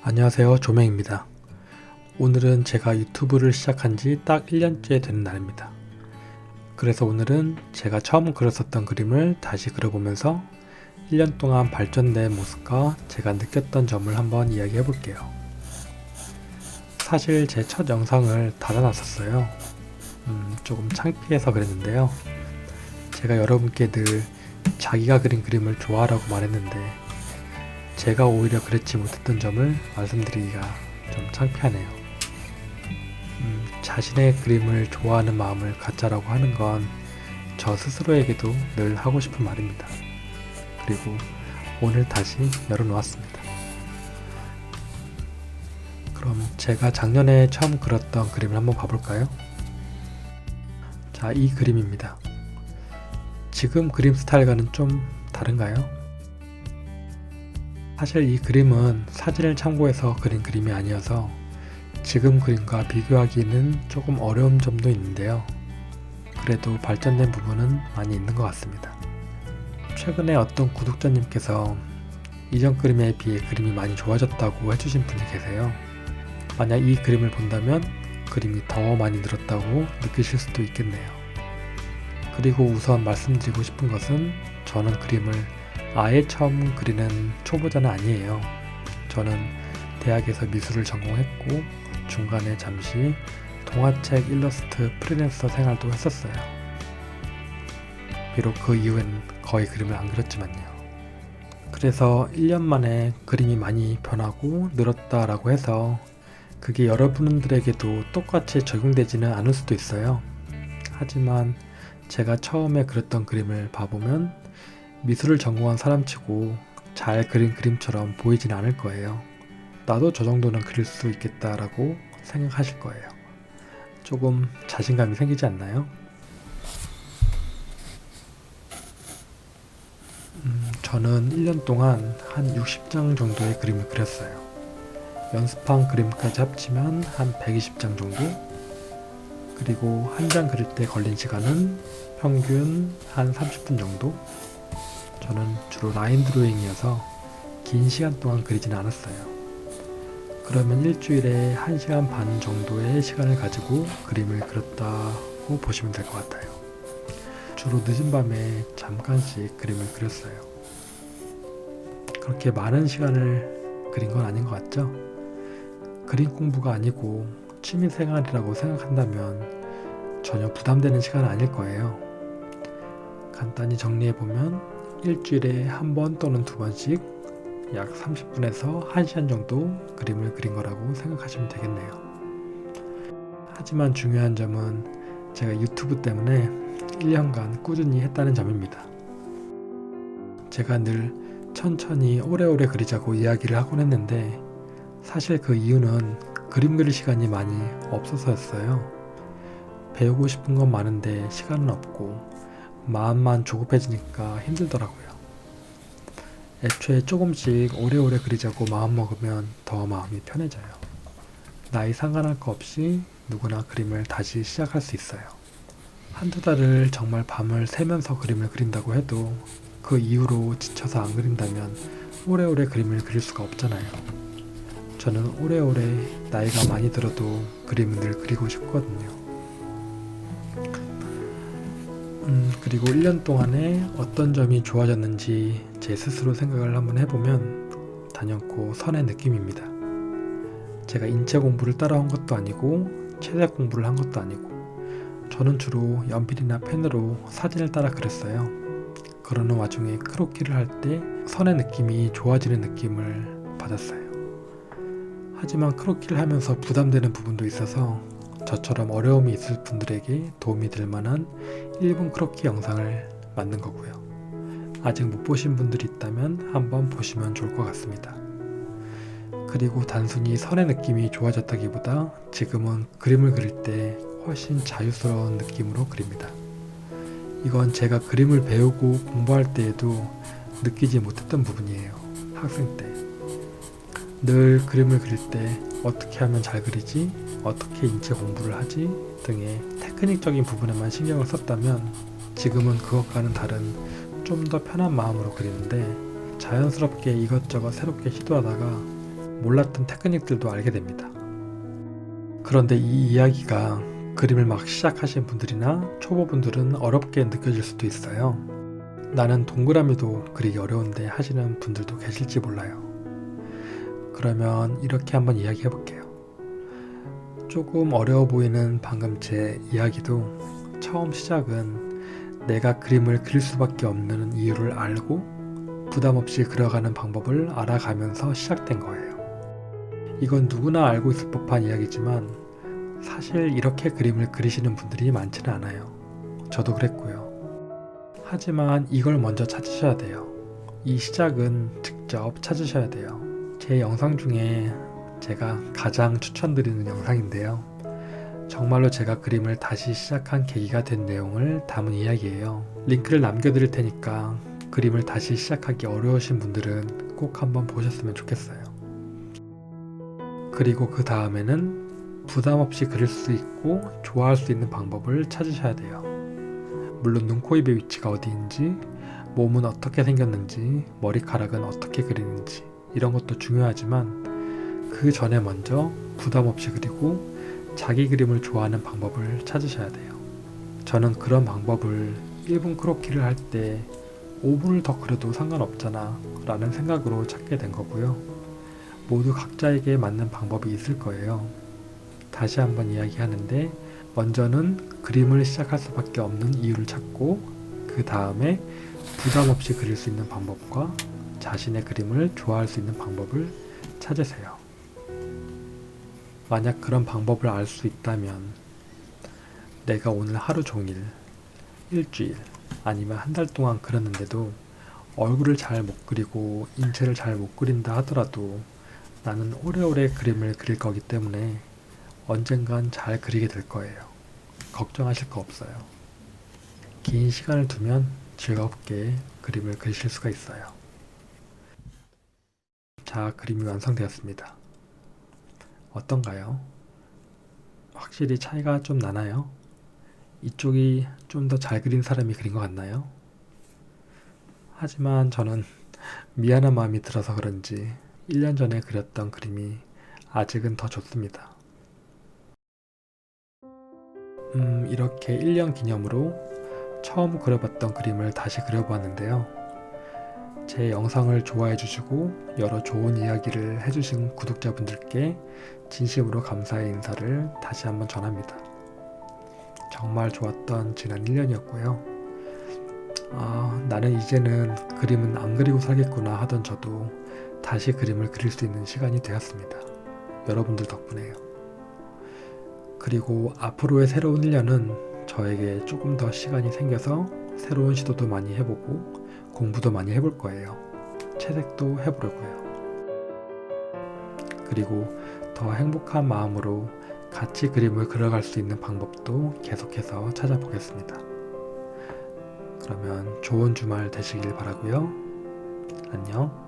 안녕하세요, 조명입니다. 오늘은 제가 유튜브를 시작한 지 딱 1년째 되는 날입니다. 그래서 오늘은 제가 처음 그렸었던 그림을 다시 그려보면서 1년 동안 발전된 모습과 제가 느꼈던 점을 한번 이야기해 볼게요. 사실 제 첫 영상을 닫아놨었어요. 조금 창피해서 그랬는데요. 제가 여러분께 늘 자기가 그린 그림을 좋아하라고 말했는데 제가 오히려 그렇지 못했던 점을 말씀드리기가 좀 창피하네요. 자신의 그림을 좋아하는 마음을 갖자라고 하는 건 저 스스로에게도 늘 하고 싶은 말입니다. 그리고 오늘 다시 열어놓았습니다. 그럼 제가 작년에 처음 그렸던 그림을 한번 봐볼까요? 자, 이 그림입니다. 지금 그림 스타일과는 좀 다른가요? 사실 이 그림은 사진을 참고해서 그린 그림이 아니어서 지금 그림과 비교하기는 조금 어려운 점도 있는데요. 그래도 발전된 부분은 많이 있는 것 같습니다. 최근에 어떤 구독자님께서 이전 그림에 비해 그림이 많이 좋아졌다고 해주신 분이 계세요. 만약 이 그림을 본다면 그림이 더 많이 늘었다고 느끼실 수도 있겠네요. 그리고 우선 말씀드리고 싶은 것은 저는 그림을 아예 처음 그리는 초보자는 아니에요. 저는 대학에서 미술을 전공했고 중간에 잠시 동화책 일러스트 프리랜서 생활도 했었어요. 비록 그 이후엔 거의 그림을 안 그렸지만요. 그래서 1년 만에 그림이 많이 변하고 늘었다라고 해서 그게 여러분들에게도 똑같이 적용되지는 않을 수도 있어요. 하지만 제가 처음에 그렸던 그림을 봐보면 미술을 전공한 사람치고 잘 그린 그림처럼 보이진 않을 거예요. 나도 저 정도는 그릴 수 있겠다라고 생각하실 거예요. 조금 자신감이 생기지 않나요? 저는 1년 동안 한 60장 정도의 그림을 그렸어요. 연습한 그림까지 합치면 한 120장 정도? 그리고 한 장 그릴 때 걸린 시간은 평균 한 30분 정도? 저는 주로 라인 드로잉이어서 긴 시간 동안 그리지는 않았어요. 그러면 일주일에 1시간 반 정도의 시간을 가지고 그림을 그렸다고 보시면 될 것 같아요. 주로 늦은 밤에 잠깐씩 그림을 그렸어요. 그렇게 많은 시간을 그린 건 아닌 것 같죠? 그림 공부가 아니고 취미생활이라고 생각한다면 전혀 부담되는 시간은 아닐 거예요. 간단히 정리해보면 일주일에 한 번 또는 두 번씩 약 30분에서 1시간 정도 그림을 그린 거라고 생각하시면 되겠네요. 하지만 중요한 점은 제가 유튜브 때문에 1년간 꾸준히 했다는 점입니다. 제가 늘 천천히 오래오래 그리자고 이야기를 하곤 했는데 사실 그 이유는 그림 그릴 시간이 많이 없어서였어요. 배우고 싶은 건 많은데 시간은 없고 마음만 조급해지니까 힘들더라고요. 애초에 조금씩 오래오래 그리자고 마음먹으면 더 마음이 편해져요. 나이 상관할 거 없이 누구나 그림을 다시 시작할 수 있어요. 한두 달을 정말 밤을 새면서 그림을 그린다고 해도 그 이후로 지쳐서 안 그린다면 오래오래 그림을 그릴 수가 없잖아요. 저는 오래오래 나이가 많이 들어도 그림을 늘 그리고 싶거든요. 그리고 1년 동안에 어떤 점이 좋아졌는지 제 스스로 생각을 한번 해보면 단연코 선의 느낌입니다. 제가 인체 공부를 따라온 것도 아니고 채색 공부를 한 것도 아니고 저는 주로 연필이나 펜으로 사진을 따라 그렸어요. 그러는 와중에 크로키를 할 때 선의 느낌이 좋아지는 느낌을 받았어요. 하지만 크로키를 하면서 부담되는 부분도 있어서 저처럼 어려움이 있을 분들에게 도움이 될 만한 1분 크로키 영상을 만든 거고요. 아직 못 보신 분들이 있다면 한번 보시면 좋을 것 같습니다. 그리고 단순히 선의 느낌이 좋아졌다기보다 지금은 그림을 그릴 때 훨씬 자유스러운 느낌으로 그립니다. 이건 제가 그림을 배우고 공부할 때에도 느끼지 못했던 부분이에요. 학생 때. 늘 그림을 그릴 때 어떻게 하면 잘 그리지? 어떻게 인체 공부를 하지? 등의 테크닉적인 부분에만 신경을 썼다면 지금은 그것과는 다른 좀 더 편한 마음으로 그리는데 자연스럽게 이것저것 새롭게 시도하다가 몰랐던 테크닉들도 알게 됩니다. 그런데 이 이야기가 그림을 막 시작하신 분들이나 초보분들은 어렵게 느껴질 수도 있어요. 나는 동그라미도 그리기 어려운데 하시는 분들도 계실지 몰라요. 그러면 이렇게 한번 이야기해 볼게요. 조금 어려워 보이는 방금 제 이야기도 처음 시작은 내가 그림을 그릴 수밖에 없는 이유를 알고 부담 없이 그려가는 방법을 알아가면서 시작된 거예요. 이건 누구나 알고 있을 법한 이야기지만 사실 이렇게 그림을 그리시는 분들이 많지는 않아요. 저도 그랬고요. 하지만 이걸 먼저 찾으셔야 돼요. 이 시작은 직접 찾으셔야 돼요. 제 영상 중에 제가 가장 추천드리는 영상인데요. 정말로 제가 그림을 다시 시작한 계기가 된 내용을 담은 이야기예요. 링크를 남겨드릴 테니까 그림을 다시 시작하기 어려우신 분들은 꼭 한번 보셨으면 좋겠어요. 그리고 그 다음에는 부담 없이 그릴 수 있고 좋아할 수 있는 방법을 찾으셔야 돼요. 물론 눈, 코, 입의 위치가 어디인지, 몸은 어떻게 생겼는지, 머리카락은 어떻게 그리는지 이런 것도 중요하지만 그 전에 먼저 부담 없이 그리고 자기 그림을 좋아하는 방법을 찾으셔야 돼요. 저는 그런 방법을 1분 크로키를 할 때 5분을 더 그려도 상관없잖아 라는 생각으로 찾게 된 거고요. 모두 각자에게 맞는 방법이 있을 거예요. 다시 한번 이야기하는데 먼저는 그림을 시작할 수밖에 없는 이유를 찾고 그 다음에 부담 없이 그릴 수 있는 방법과 자신의 그림을 좋아할 수 있는 방법을 찾으세요. 만약 그런 방법을 알 수 있다면 내가 오늘 하루 종일, 일주일, 아니면 한 달 동안 그렸는데도 얼굴을 잘 못 그리고 인체를 잘 못 그린다 하더라도 나는 오래오래 그림을 그릴 거기 때문에 언젠간 잘 그리게 될 거예요. 걱정하실 거 없어요. 긴 시간을 두면 즐겁게 그림을 그리실 수가 있어요. 자, 그림이 완성되었습니다. 어떤가요? 확실히 차이가 좀 나나요? 이쪽이 좀 더 잘 그린 사람이 그린 것 같나요? 하지만 저는 미안한 마음이 들어서 그런지 1년 전에 그렸던 그림이 아직은 더 좋습니다. 이렇게 1년 기념으로 처음 그려봤던 그림을 다시 그려보았는데요. 제 영상을 좋아해 주시고 여러 좋은 이야기를 해주신 구독자분들께 진심으로 감사의 인사를 다시 한번 전합니다. 정말 좋았던 지난 1년이었고요. 나는 이제는 그림은 안 그리고 살겠구나 하던 저도 다시 그림을 그릴 수 있는 시간이 되었습니다. 여러분들 덕분에요. 그리고 앞으로의 새로운 1년은 저에게 조금 더 시간이 생겨서 새로운 시도도 많이 해보고 공부도 많이 해볼 거예요. 채색도 해보려고요. 그리고 더 행복한 마음으로 같이 그림을 그려갈 수 있는 방법도 계속해서 찾아보겠습니다. 그러면 좋은 주말 되시길 바라고요. 안녕.